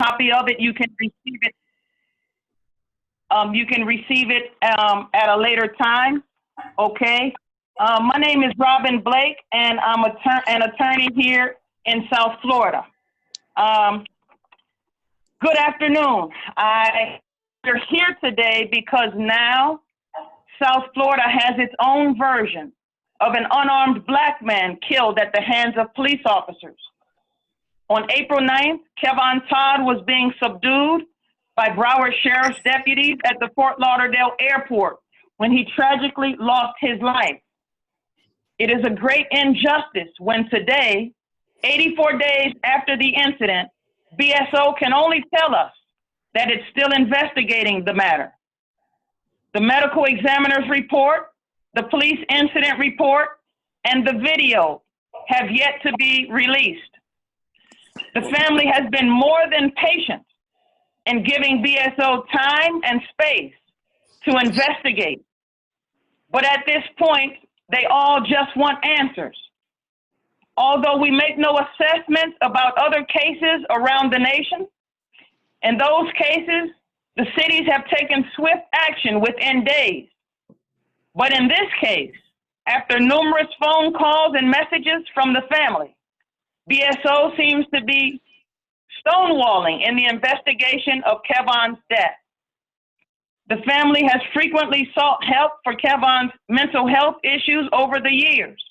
copy of it. You can receive it. You can receive it at a later time. Okay. My name is Robin Blake, and I'm an attorney here in South Florida. Good afternoon. We're here today because now South Florida has its own version of an unarmed black man killed at the hands of police officers. On April 9th, Kevon Todd was being subdued by Broward Sheriff's deputies at the Fort Lauderdale airport when he tragically lost his life. It is a great injustice when today, 84 days after the incident, BSO can only tell us that it's still investigating the matter. The medical examiner's report, the police incident report, and the video have yet to be released. The family has been more than patient in giving BSO time and space to investigate. But at this point, they all just want answers. Although we make no assessments about other cases around the nation, in those cases, the cities have taken swift action within days. But in this case, after numerous phone calls and messages from the family, BSO seems to be stonewalling in the investigation of Kevon's death. The family has frequently sought help for Kevon's mental health issues over the years.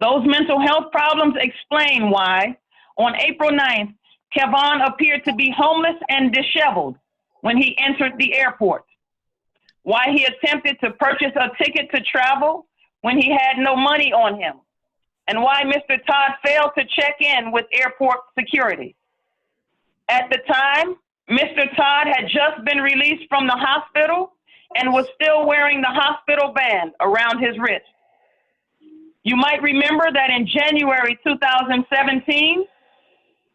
Those mental health problems explain why, on April 9th, Kevon appeared to be homeless and disheveled when he entered the airport, why he attempted to purchase a ticket to travel when he had no money on him, and why Mr. Todd failed to check in with airport security. At the time, Mr. Todd had just been released from the hospital and was still wearing the hospital band around his wrist. You might remember that in January 2017,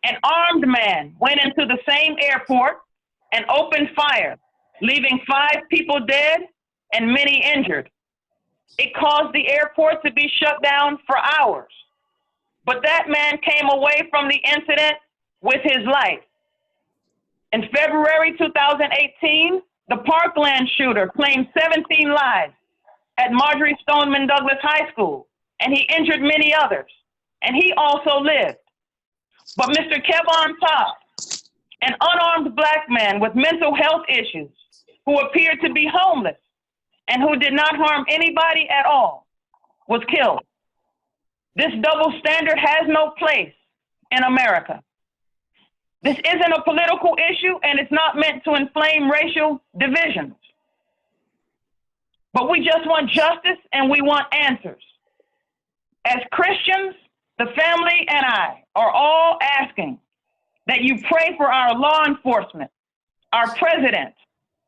an armed man went into the same airport and opened fire, leaving 5 people dead and many injured. It caused the airport to be shut down for hours. But that man came away from the incident with his life. In February 2018, the Parkland shooter claimed 17 lives at Marjorie Stoneman Douglas High School, and he injured many others, and he also lived. But Mr. Kevon Todd, an unarmed black man with mental health issues, who appeared to be homeless and who did not harm anybody at all, was killed. This double standard has no place in America. This isn't a political issue, and it's not meant to inflame racial divisions. But we just want justice, and we want answers. As Christians, the family and I are all asking that you pray for our law enforcement, our president,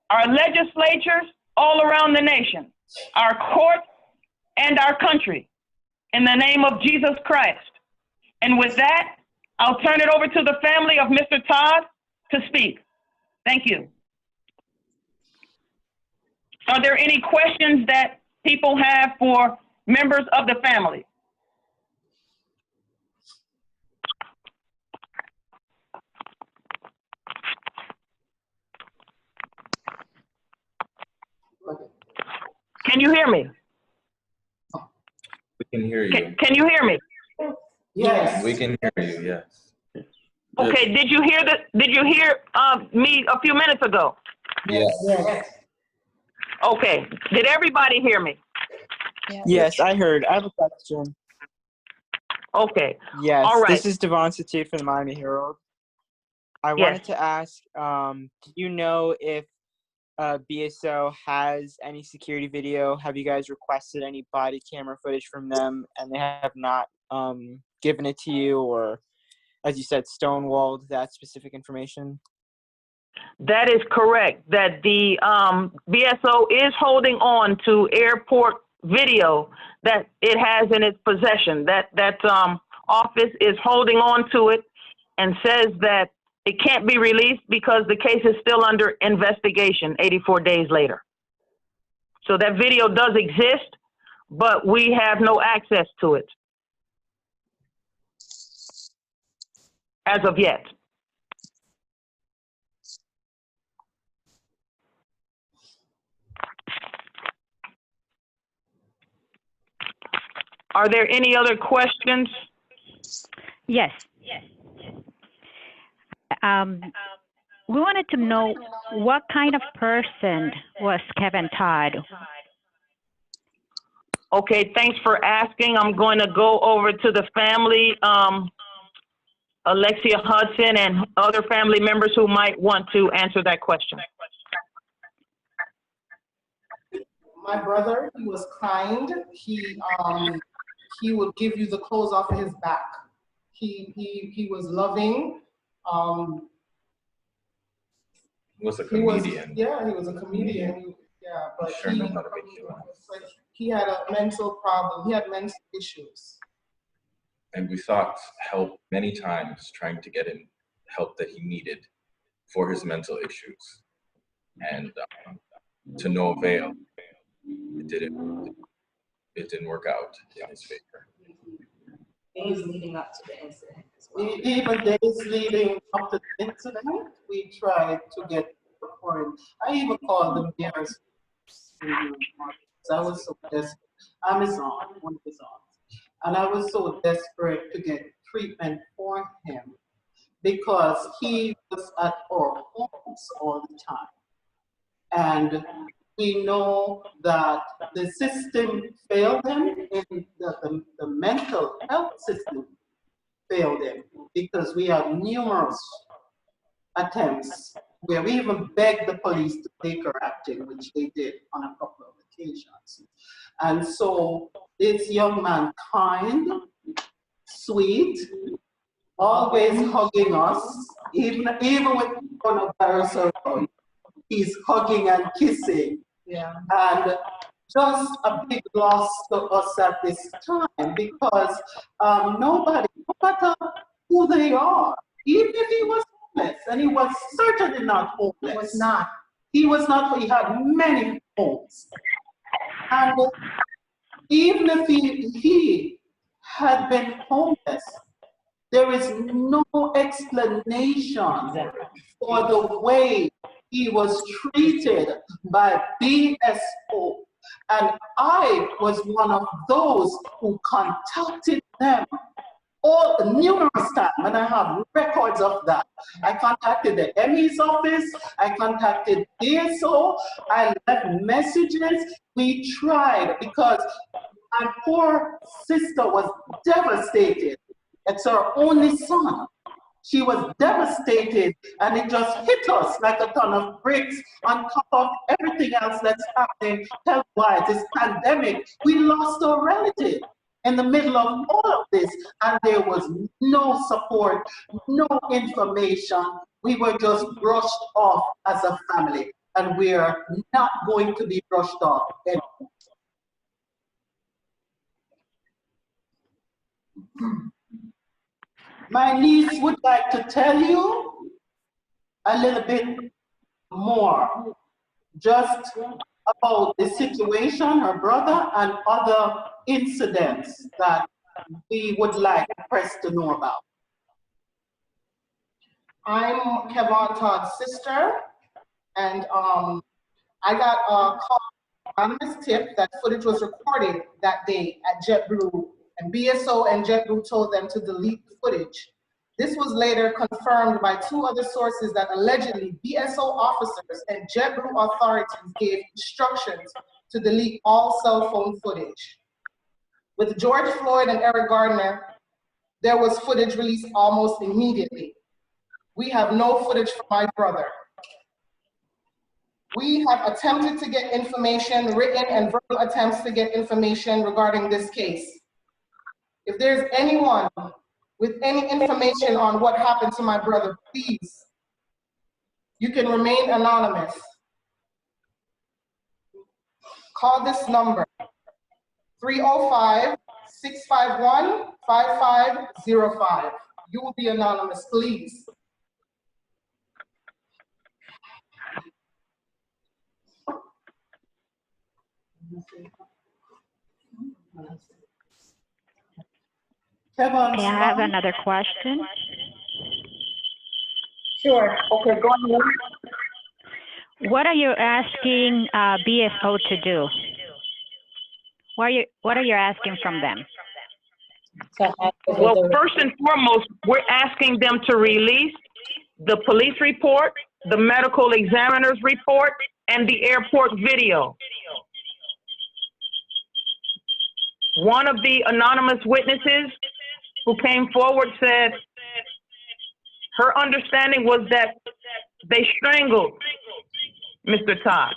our legislatures all around the nation, our courts, and our country, in the name of Jesus Christ. And with that, I'll turn it over to the family of Mr. Todd to speak. Thank you. Are there any questions that people have for members of the family? Can you hear me? We can hear you. Can you hear me? Yes. We can hear you, yes. Okay, did you hear me a few minutes ago? Yes. Yes. Okay, did everybody hear me? Yes, I heard. I have a question. Okay. Yes, All right. this is Devon Satute from the Miami Herald. I wanted to ask, do you know if BSO has any security video? Have you guys requested any body camera footage from them and they have not given it to you, or, as you said, stonewalled that specific information? That is correct, that the BSO is holding on to airport video that it has in its possession. That office is holding on to it and says that it can't be released because the case is still under investigation 84 days later. So that video does exist, but we have no access to it as of yet. Are there any other questions? Yes. We wanted to know what kind of person was Kevin Todd? Okay, thanks for asking. I'm going to go over to the family, Alexia Hudson and other family members who might want to answer that question. My brother, he was kind. He would give you the clothes off of his back. He was loving. He was a comedian. He was a comedian. Yeah, but Sure know how to make you laugh. he had a mental problem. He had mental issues. And we sought help many times trying to get him help that he needed for his mental issues. And to no avail, it didn't work out in his favor. Days leading up to the incident as well. Even days leading up to the incident, we tried to get for him. I even called the mayor's. I was so desperate. I'm his aunt, one of his aunts. And I was so desperate to get treatment for him because he was at our homes all the time. And we know that the system failed him, and the mental health system failed him because we had numerous attempts where we even begged the police to take her acting, which they did on a couple of occasions. And so this young man, kind, sweet, always hugging us, even with coronavirus around, he's hugging and kissing. Yeah. And just a big loss to us at this time because nobody, no matter who they are, even if he was homeless, and he was certainly not homeless. He was not, he had many homes. And even if he had been homeless, there is no explanation for the way he was treated by BSO. And I was one of those who contacted them numerous times, and I have records of that. I contacted the ME's office, I contacted BSO, I left messages. We tried because my poor sister was devastated. It's her only son. She was devastated, and it just hit us like a ton of bricks on top of everything else that's happening health-wise, this pandemic. We lost our relative in the middle of all of this, and there was no support, no information. We were just brushed off as a family, and we're not going to be brushed off anymore. My niece would like to tell you a little bit more just about the situation, her brother, and other incidents that we would like the press to know about. I'm Kevon Todd's sister, and I got a call, anonymous tip that footage was recorded that day at JetBlue, and BSO and JetBlue told them to delete the footage. This was later confirmed by two other sources that allegedly BSO officers and JetBlue authorities gave instructions to delete all cell phone footage. With George Floyd and Eric Gardner, there was footage released almost immediately. We have no footage from my brother. We have attempted to get information, written and verbal attempts to get information regarding this case. If there's anyone with any information on what happened to my brother, please, you can remain anonymous. Call this number, 305-651-5505. You will be anonymous, please. Kevon, Okay, I have another question. Sure. Okay, go ahead. What are you asking BSO to do? What are you asking from them? Well, first and foremost, we're asking them to release the police report, the medical examiner's report, and the airport video. One of the anonymous witnesses who came forward said her understanding was that they strangled Mr. Todd.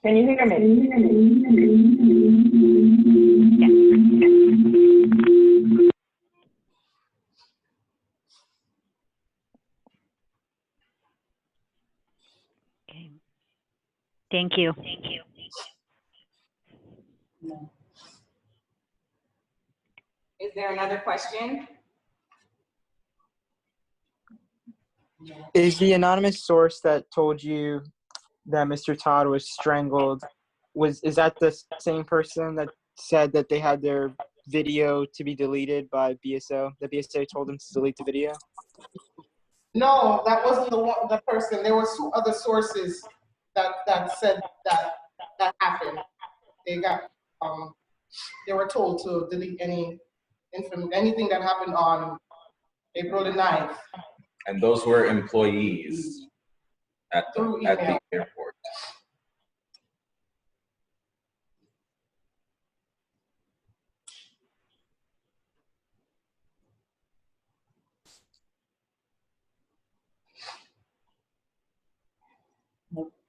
Can you hear me? Okay. Thank you. Is there another question? Is the anonymous source that told you that Mr. Todd was strangled, is that the same person that said that they had their video to be deleted by BSO? The BSO told them to delete the video? No, that wasn't the person. There were two other sources that said that happened. They were told to delete anything that happened on April the 9th. And those were employees at the airport.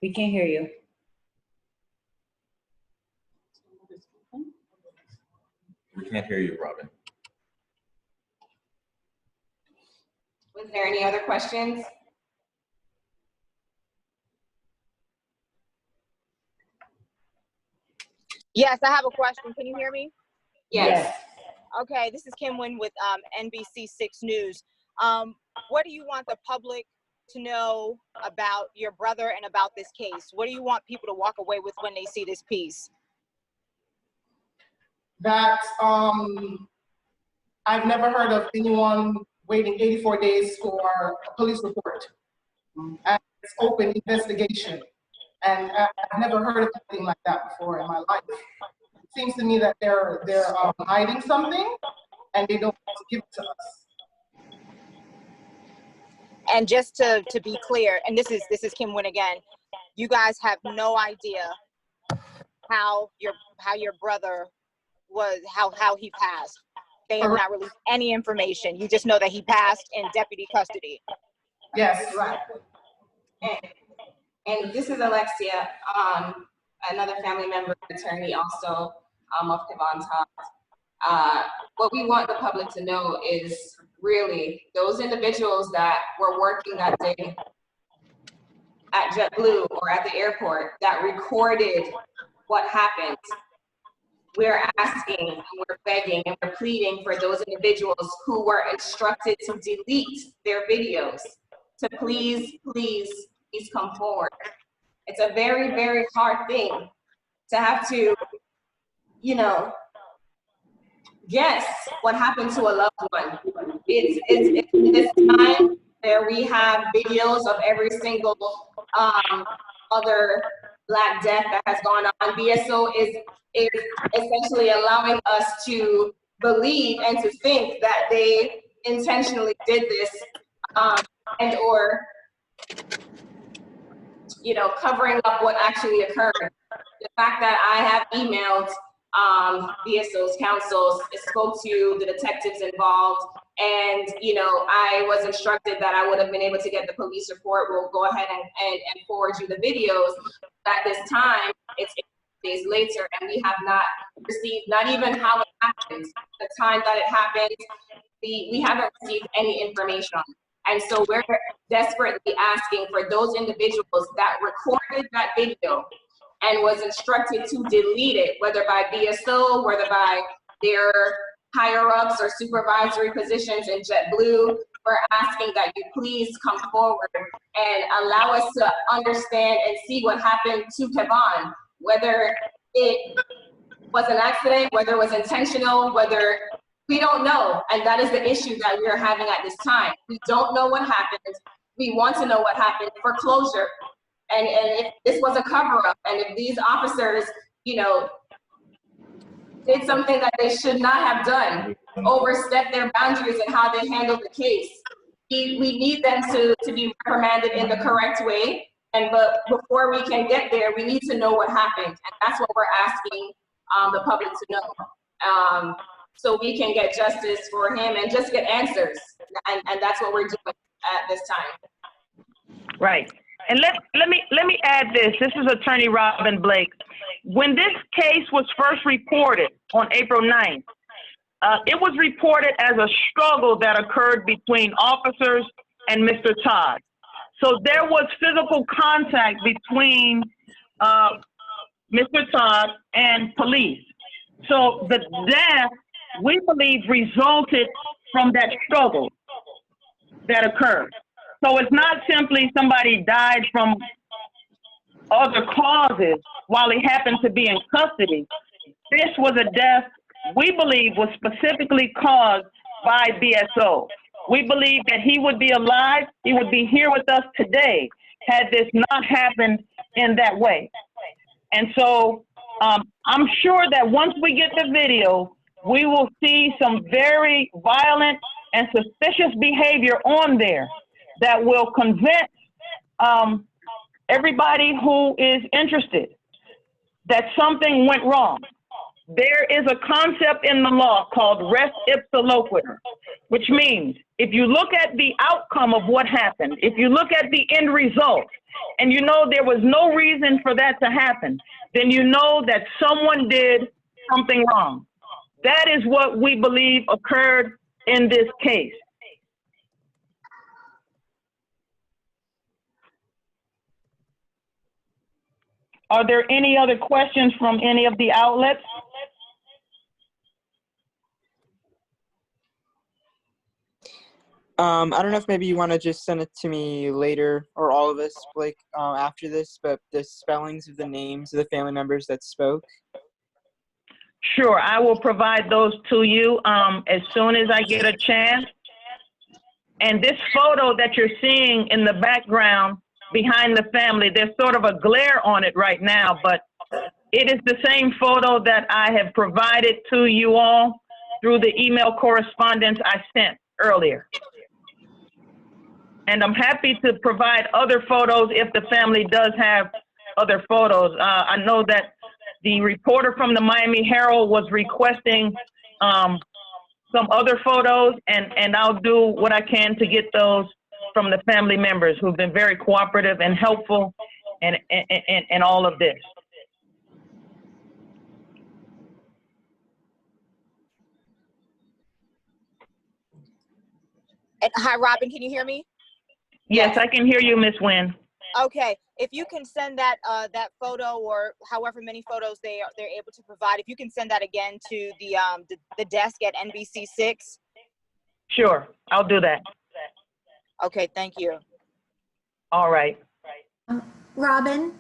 We can't hear you. We can't hear you, Robin. Was there any other questions? Yes, I have a question. Can you hear me? Yes. Okay, this is Kim Wynn with NBC6 News. What do you want the public to know about your brother and about this case? What do you want people to walk away with when they see this piece? That I've never heard of anyone waiting 84 days for a police report. And it's open investigation. And I've never heard of anything like that before in my life. It seems to me that they're hiding something and they don't want to give it to us. And just to be clear, and this is Kim Wynn again, you guys have no idea how your brother was, how he passed. They have not released any information. You just know that he passed in deputy custody. Yes. Right. And this is Alexia, another family member, attorney also of Kevon Todd. What we want the public to know is really those individuals that were working that day at JetBlue or at the airport that recorded what happened. We're asking, and we're begging, and we're pleading for those individuals who were instructed to delete their videos to please come forward. It's a very, very hard thing to have to, guess what happened to a loved one. It's time where we have videos of every single other Black death that has gone on. BSO is essentially allowing us to believe and to think that they intentionally did this and or covering up what actually occurred. The fact that I have emailed BSO's counsels, spoke to the detectives involved, and I was instructed that I would have been able to get the police report. We'll go ahead and forward you the videos. At this time, it's 8 days later, and we have not received, not even how it happened, the time that it happened, we haven't received any information on it. And so we're desperately asking for those individuals that recorded that video and was instructed to delete it, whether by BSO, whether by their higher-ups or supervisory positions in JetBlue. We're asking that you please come forward and allow us to understand and see what happened to Kevon, whether it was an accident, whether it was intentional, whether We don't know, and that is the issue that we are having at this time. We don't know what happened. We want to know what happened for closure. And if this was a cover-up, and if these officers, you know, did something that they should not have done, overstepped their boundaries in how they handled the case, we need them to be reprimanded in the correct way. But before we can get there, we need to know what happened. And that's what we're asking the public to know. So we can get justice for him and just get answers. And that's what we're doing at this time. Right. And let me add this. This is Attorney Robin Blake. When this case was first reported on April 9th, it was reported as a struggle that occurred between officers and Mr. Todd. So there was physical contact between Mr. Todd and police. So the death, we believe, resulted from that struggle that occurred. So it's not simply somebody died from other causes while he happened to be in custody. This was a death we believe was specifically caused by BSO. We believe that he would be alive, he would be here with us today had this not happened in that way. And so I'm sure that once we get the video, we will see some very violent and suspicious behavior on there that will convince everybody who is interested that something went wrong. There is a concept in the law called res ipsa loquitur, which means if you look at the outcome of what happened, if you look at the end result, and you know there was no reason for that to happen, then you know that someone did something wrong. That is what we believe occurred in this case. Are there any other questions from any of the outlets? I don't know if maybe you want to just send it to me later, or all of us, Blake, after this, but the spellings of the names of the family members that spoke. Sure, I will provide those to you as soon as I get a chance. And this photo that you're seeing in the background behind the family, there's sort of a glare on it right now, but it is the same photo that I have provided to you all through the email correspondence I sent earlier. And I'm happy to provide other photos if the family does have other photos. I know that the reporter from the Miami Herald was requesting some other photos, and I'll do what I can to get those from the family members who've been very cooperative and helpful in all of this. Hi, Robin, can you hear me? Yes, I can hear you, Ms. Wynn. Okay, if you can send that that photo, or however many photos they're able to provide, if you can send that again to the desk at NBC6. Sure, I'll do that. Okay, thank you. All right. Robin,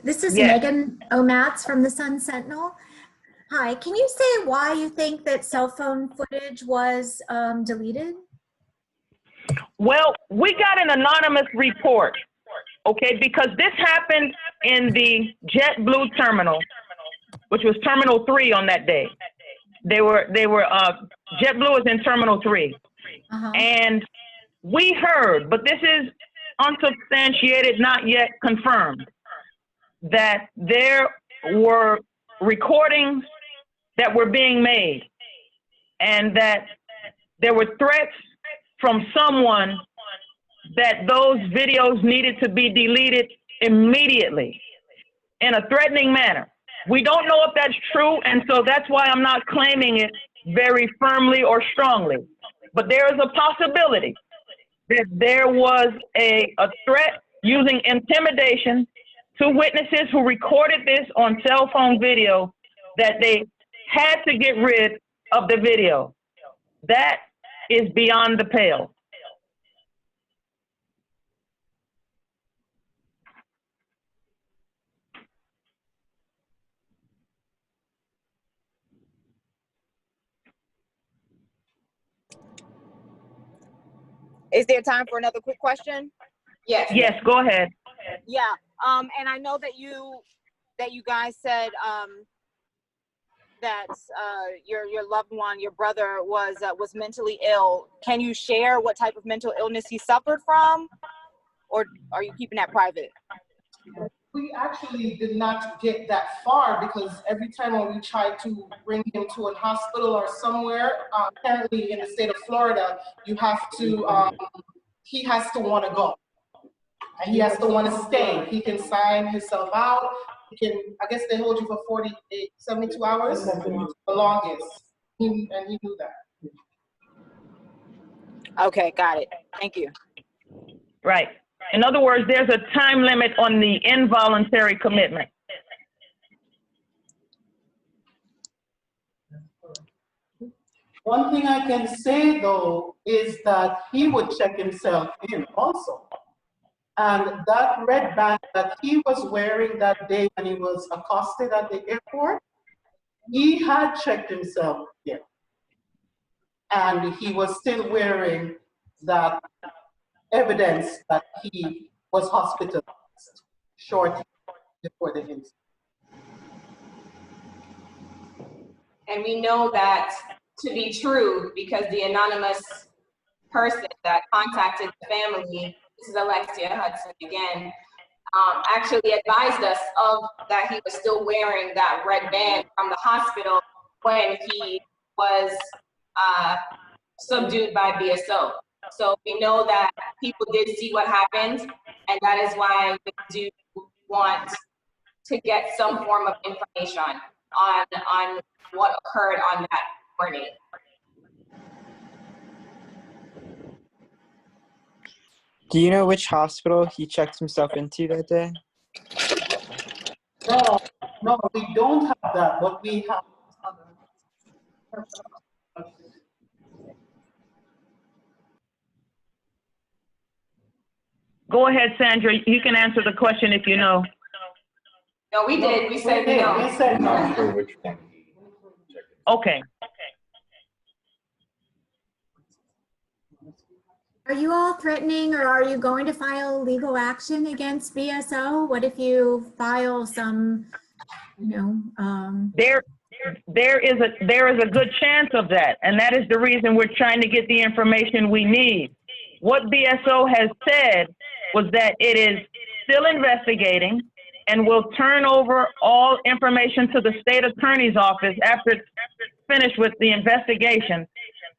this is Yes. Megan O'Mats from the Sun Sentinel. Hi, can you say why you think that cell phone footage was deleted? Well, we got an anonymous report, okay, because this happened in the JetBlue terminal, which was Terminal 3 on that day. JetBlue was in Terminal 3. And we heard, but this is unsubstantiated, not yet confirmed, that there were recordings that were being made and that there were threats from someone that those videos needed to be deleted immediately in a threatening manner. We don't know if that's true, and so that's why I'm not claiming it very firmly or strongly. But there is a possibility that there was a threat using intimidation to witnesses who recorded this on cell phone video, that they had to get rid of the video. That is beyond the pale. Is there time for another quick question? Yes. Yes, go ahead. Yeah. And I know that you guys said that your loved one, your brother, was mentally ill. Can you share what type of mental illness he suffered from, or are you keeping that private? We actually did not get that far because every time when we tried to bring him to a hospital or somewhere, apparently in the state of Florida, you have to, he has to want to go. And he has to want to stay. He can sign himself out. He can, I guess they hold you for 72 hours, the longest. And he knew that. Okay, got it. Thank you. Right. In other words, there's a time limit on the involuntary commitment. One thing I can say though is that he would check himself in also. And that red band that he was wearing that day when he was accosted at the airport, he had checked himself in. And he was still wearing that evidence that he was hospitalized shortly before the incident. And we know that to be true because the anonymous person that contacted the family, this is Alexia Hudson again, actually advised us of that he was still wearing that red band from the hospital when he was subdued by BSO. So we know that people did see what happened, and that is why we do want to get some form of information on what occurred on that morning. Do you know which hospital he checked himself into that day? No, we don't have that, but we have other. Go ahead, Sandra. You can answer the question if you know. No, we did. We said we don't. We said I'm no. not sure which one he checked. Okay. Are you all threatening, or are you going to file legal action against BSO? What if you file some, There is a good chance of that, and that is the reason we're trying to get the information we need. What BSO has said was that it is still investigating and will turn over all information to the state attorney's office after it's finished with the investigation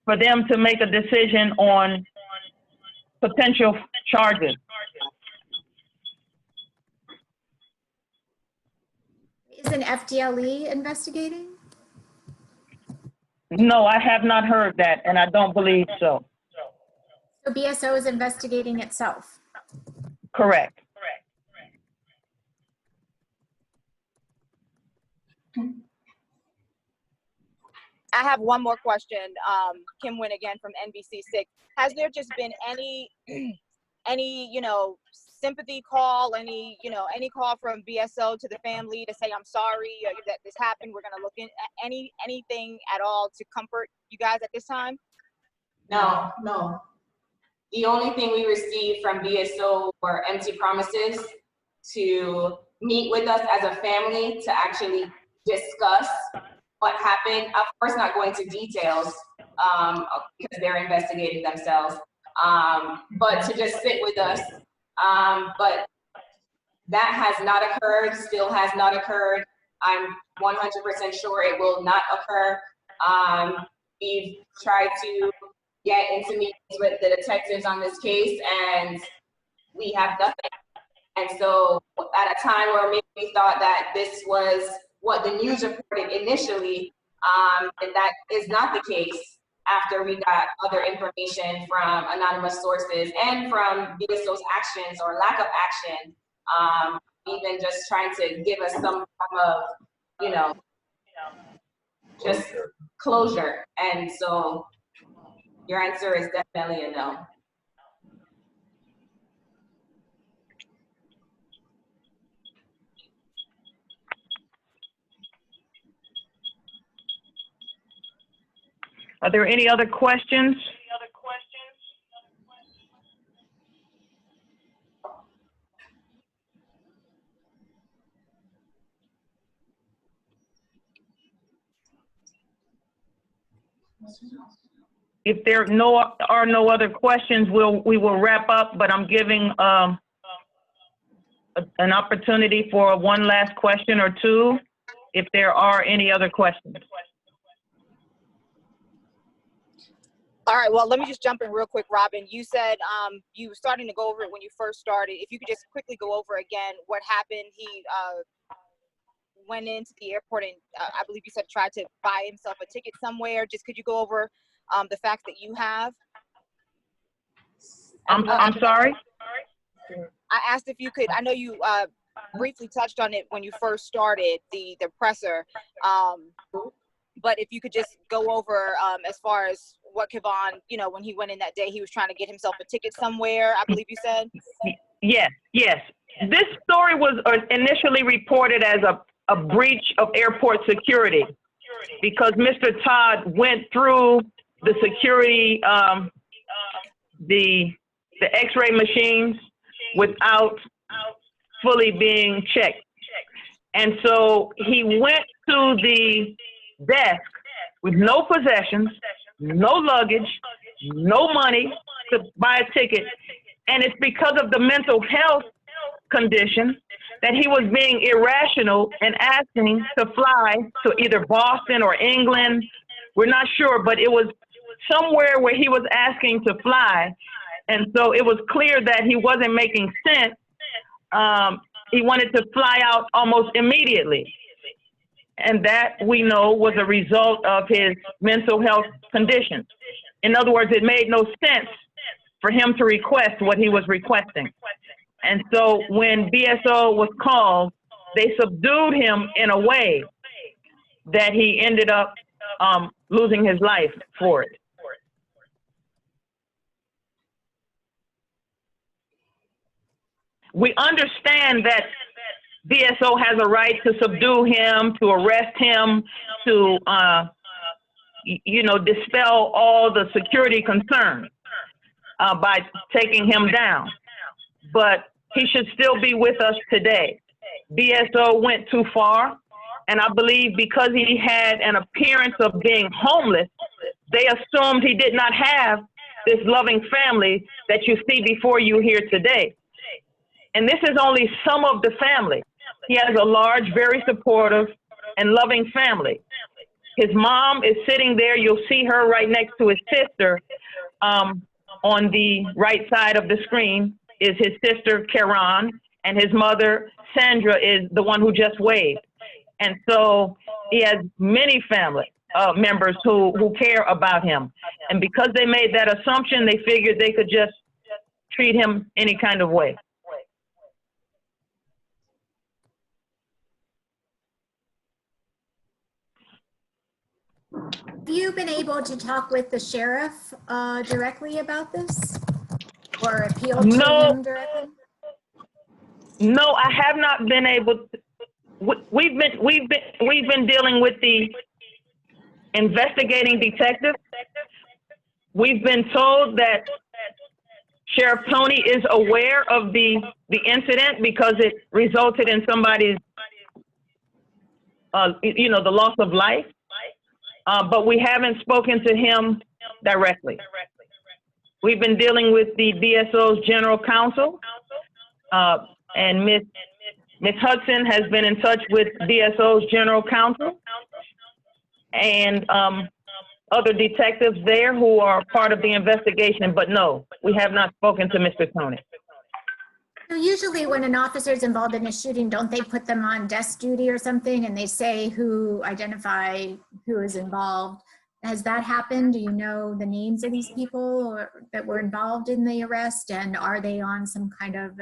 for them to make a decision on potential charges. is an FDLE investigating? No, I have not heard that, and I don't believe so. So BSO is investigating itself? Correct. I have one more question. Kim Wynn again from NBC6. Has there just been any sympathy call, any call from BSO to the family to say, I'm sorry that this happened, we're gonna look in anything at all to comfort you guys at this time? No. No. The only thing we received from BSO were empty promises to meet with us as a family to actually discuss what happened. Of course, not going to details because they're investigating themselves, but to just sit with us. But that has not occurred, still has not occurred. I'm 100% sure it will not occur. We've tried to get into meetings with the detectives on this case, and we have nothing. And so at a time where maybe we thought that this was what the news reported initially, and that is not the case after we got other information from anonymous sources and from BSO's actions or lack of action, even just trying to give us some form of, just closure. And so your answer is definitely a no. Are there any other questions? If there are no other questions, we will wrap up, but I'm giving an opportunity for one last question or two, if there are any other questions. All right, well, let me just jump in real quick, Robin. You said you were starting to go over it when you first started. If you could just quickly go over again what happened. He went into the airport and I believe you said tried to buy himself a ticket somewhere. Just could you go over the facts that you have? I'm sorry? I asked if you could, I know you briefly touched on it when you first started the presser, but if you could just go over as far as what Kevon, you know, when he went in that day, he was trying to get himself a ticket somewhere, I believe you said? Yes. This story was initially reported as a breach of airport security because Mr. Todd went through the security, the x-ray machines without fully being checked. And so he went to the desk with no possessions, no luggage, no money to buy a ticket. And it's because of the mental health condition that he was being irrational and asking to fly to either Boston or England. We're not sure, but it was somewhere where he was asking to fly. And so it was clear that he wasn't making sense. He wanted to fly out almost immediately. And that, we know, was a result of his mental health condition. In other words, it made no sense for him to request what he was requesting. And so when BSO was called, they subdued him in a way that he ended up losing his life for it. We understand that BSO has a right to subdue him, to arrest him, to, dispel all the security concerns by taking him down. But he should still be with us today. BSO went too far, and I believe because he had an appearance of being homeless, they assumed he did not have this loving family that you see before you here today. And this is only some of the family. He has a large, very supportive and loving family. His mom is sitting there. You'll see her right next to his sister. On the right side of the screen is his sister, Kevon, and his mother, Sandra, is the one who just waved. And so he has many family members who care about him. And because they made that assumption, they figured they could just treat him any kind of way. Have you been able to talk with the sheriff directly about this, or appeal to him directly? No, I have not been able to. We've been dealing with the investigating detective. We've been told that Sheriff Tony is aware of the incident because it resulted in somebody's, the loss of life. But we haven't spoken to him directly. We've been dealing with the BSO's general counsel, and Ms. Hudson has been in touch with BSO's general counsel and other detectives there who are part of the investigation. But no, we have not spoken to Mr. Tony. So usually when an officer is involved in a shooting, don't they put them on desk duty or something and they say identify who is involved? Has that happened? Do you know the names of these people that were involved in the arrest? And are they on some kind of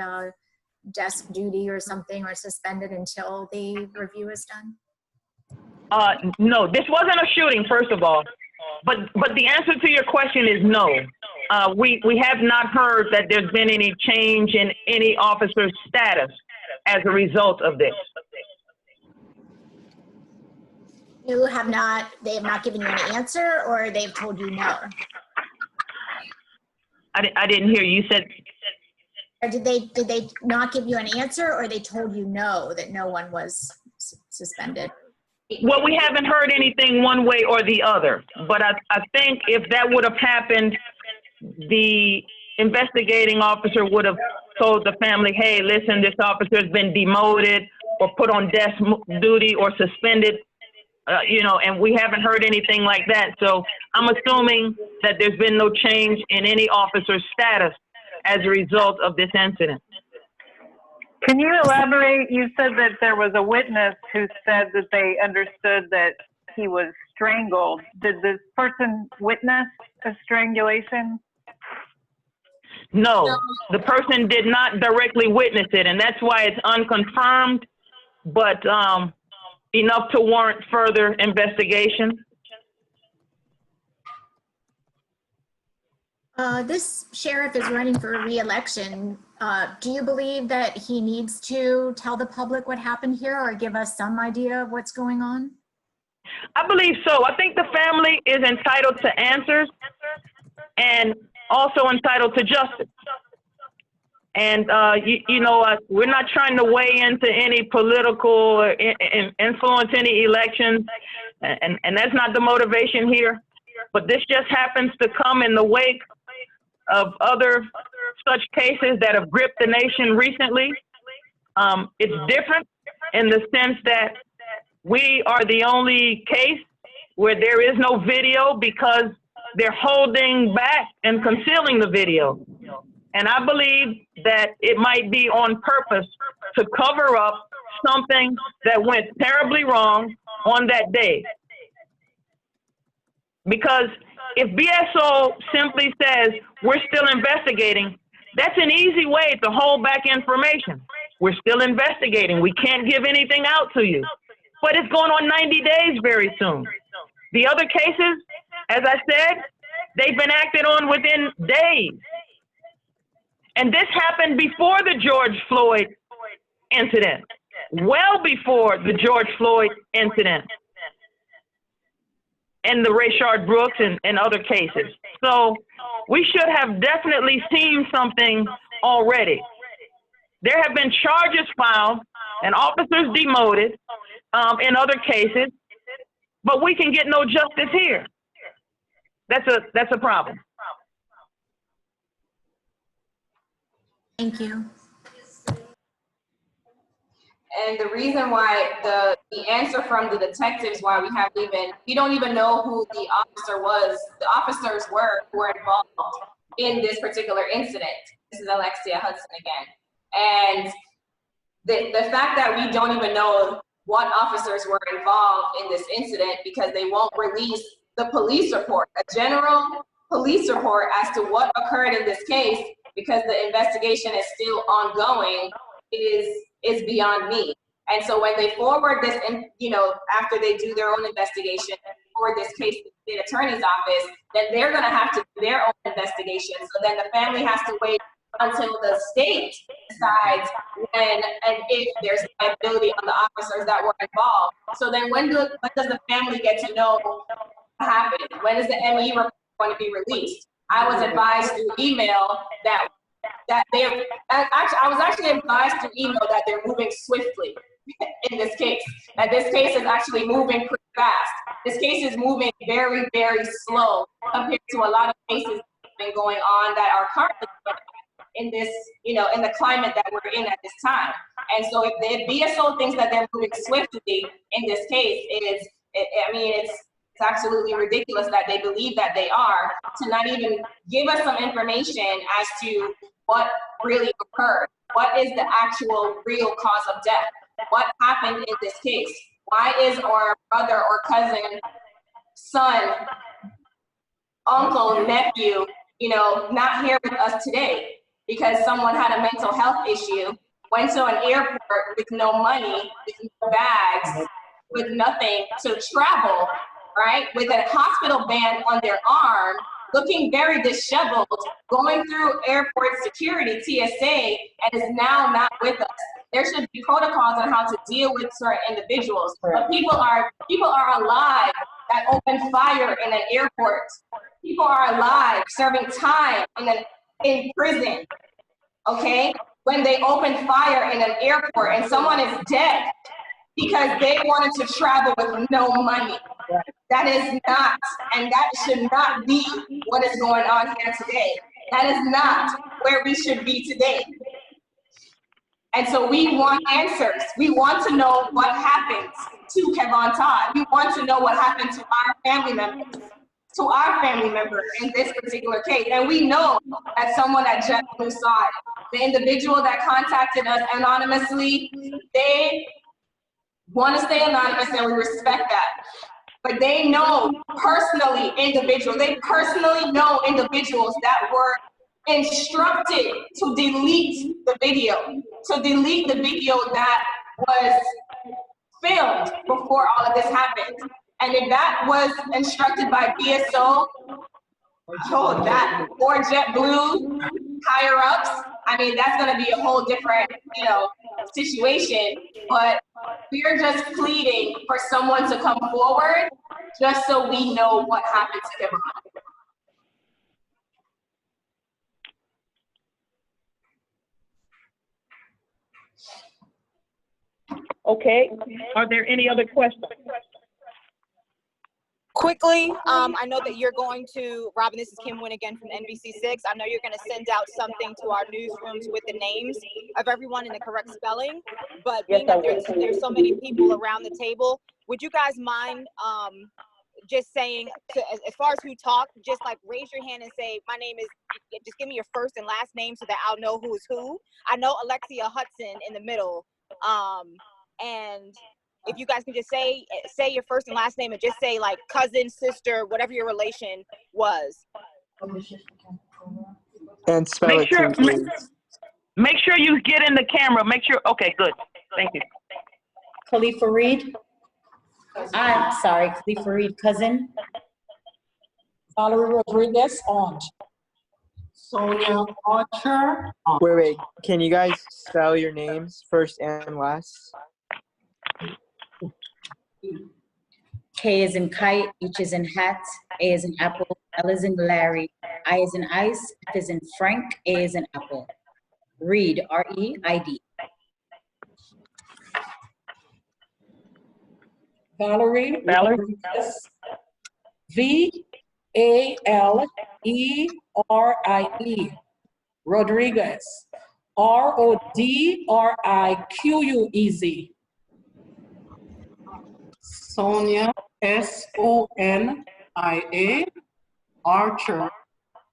desk duty or something, or suspended until the review is done? No, this wasn't a shooting, first of all. But the answer to your question is no. We have not heard that there's been any change in any officer's status as a result of this. They have not given you an answer, or they've told you no? I didn't hear you. You said. Or did they not give you an answer, or they told you no, that no one was suspended? Well, we haven't heard anything one way or the other, but I think if that would have happened, the investigating officer would have told the family, hey, listen, this officer has been demoted or put on desk duty or suspended, and we haven't heard anything like that. So I'm assuming that there's been no change in any officer's status as a result of this incident. Can you elaborate? You said that there was a witness who said that they understood that he was strangled. Did this person witness a strangulation? No, the person did not directly witness it, and that's why it's unconfirmed, but enough to warrant further investigation. This sheriff is running for re-election. Do you believe that he needs to tell the public what happened here or give us some idea of what's going on? I believe so. I think the family is entitled to answers and also entitled to justice. And, we're not trying to weigh into any political influence any elections, and that's not the motivation here. But this just happens to come in the wake of other such cases that have gripped the nation recently. It's different in the sense that we are the only case where there is no video because they're holding back and concealing the video. And I believe that it might be on purpose to cover up something that went terribly wrong on that day. Because if BSO simply says, we're still investigating, that's an easy way to hold back information. We're still investigating. We can't give anything out to you. But it's going on 90 days very soon. The other cases, as I said, they've been acted on within days. And this happened before the George Floyd incident, well before the George Floyd incident, and the Rayshard Brooks and other cases. So we should have definitely seen something already. There have been charges filed and officers demoted in other cases, but we can get no justice here. That's a problem. Thank you. And the reason why the answer from the detectives, why we don't even know who the officer was, the officers who were involved in this particular incident. This is Alexia Hudson again. And the fact that we don't even know what officers were involved in this incident because they won't release the police report, a general police report as to what occurred in this case, because the investigation is still ongoing, is beyond me. And so when they forward this, after they do their own investigation, forward this case to the state attorney's office, then they're going to have to do their own investigation. So then the family has to wait until the state decides when and if there's liability on the officers that were involved. So then when does the family get to know what happened? When is the ME report going to be released? I was advised through email that I was actually advised through email that they're moving swiftly in this case. That this case is actually moving pretty fast. This case is moving very, very slow compared to a lot of cases that have been going on that are currently in this, in the climate that we're in at this time. And so if the BSO thinks that they're moving swiftly in this case, it's absolutely ridiculous that they believe that they are, to not even give us some information as to what really occurred. What is the actual real cause of death? What happened in this case? Why is our brother or cousin, son, uncle, nephew, not here with us today? Because someone had a mental health issue, went to an airport with no money, with no bags, with nothing to travel, right? With a hospital band on their arm, looking very disheveled, going through airport security, TSA, and is now not with us. There should be protocols on how to deal with certain individuals. But people are alive that open fire in an airport. People are alive serving time in prison, okay? When they open fire in an airport and someone is dead, because they wanted to travel with no money. That is not, and that should not be what is going on here today. That is not where we should be today. And so we want answers. We want to know what happened to Kevon Todd. We want to know what happened to our family members, in this particular case. And we know that someone at JetBlue saw it. The individual that contacted us anonymously, they want to stay anonymous, and we respect that. But they know personally individuals that were instructed to delete the video, that was filmed before all of this happened. And if that was instructed by BSO, or JetBlue higher ups, I mean, that's going to be a whole different, situation. But we're just pleading for someone to come forward, just so we know what happened to Kevon. Okay, are there any other questions? Quickly, I know that you're going to, Robin, this is Kim Wynn again from NBC6. I know you're going to send out something to our newsrooms with the names of everyone and the correct spelling, but being that there's so many people around the table, would you guys mind just saying, as far as who talked, just like raise your hand and say, my name is, just give me your first and last name so that I'll know who is who. I know Alexia Hudson in the middle, and if you guys can just say your first and last name and just say like cousin, sister, whatever your relation was. And spell it too, please. Make sure you get in the camera. Make sure. Okay, good. Thank you. Khalifa Reed. I'm sorry, Khalifa Reed, cousin. Valerie Rodriguez, aunt. Sonia Archer. Aunt. Wait. Can you guys spell your names, first and last? K is in kite, H is in hat, A is in apple, L is in Larry, I is in ice, F is in Frank, A is in apple. Reed, R-E-I-D. Valerie. V-A-L-E-R-I-E. Rodriguez. R-O-D-R-I-Q-U-E-Z. Sonia, S-O-N-I-A. Archer,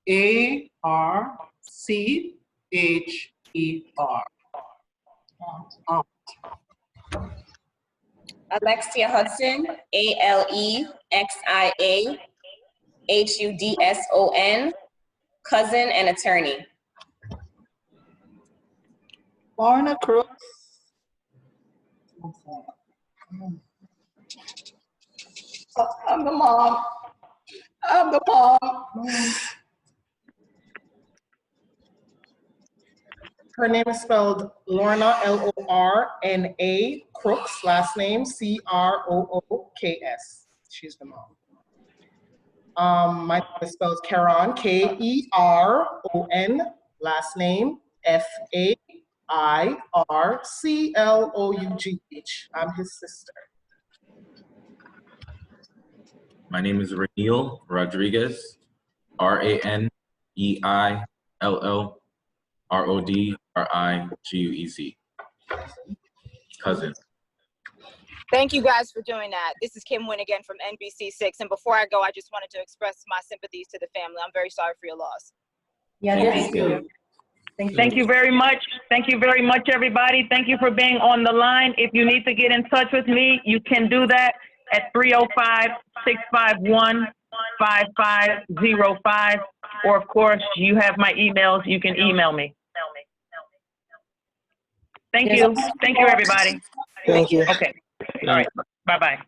A-R-C-H-E-R. Alexia Hudson, A-L-E-X-I-A-H-U-D-S-O-N, cousin and attorney. Lorna Cruz. I'm the mom. Her name is spelled Lorna, L-O-R-N-A, Crooks, last name C-R-O-O-K-S. She's the mom. My name is spelled Kevon, K-E-R-O-N, last name F-A-I-R-C-L-O-U-G-H. I'm his sister. My name is Raniel Rodriguez, R-A-N-E-I-L-L-R-O-D-R-I-G-U-E-Z. Cousin. Thank you guys for doing that. This is Kim Wynn again from NBC6. And before I go, I just wanted to express my sympathies to the family. I'm very sorry for your loss. Yeah, Thank you. Thank you very much. Thank you very much, everybody. Thank you for being on the line. If you need to get in touch with me, you can do that at 305-651-5505. Or, of course, you have my emails. You can email me. Thank you. Thank you, everybody. Thank you. Okay. All right. Bye-bye.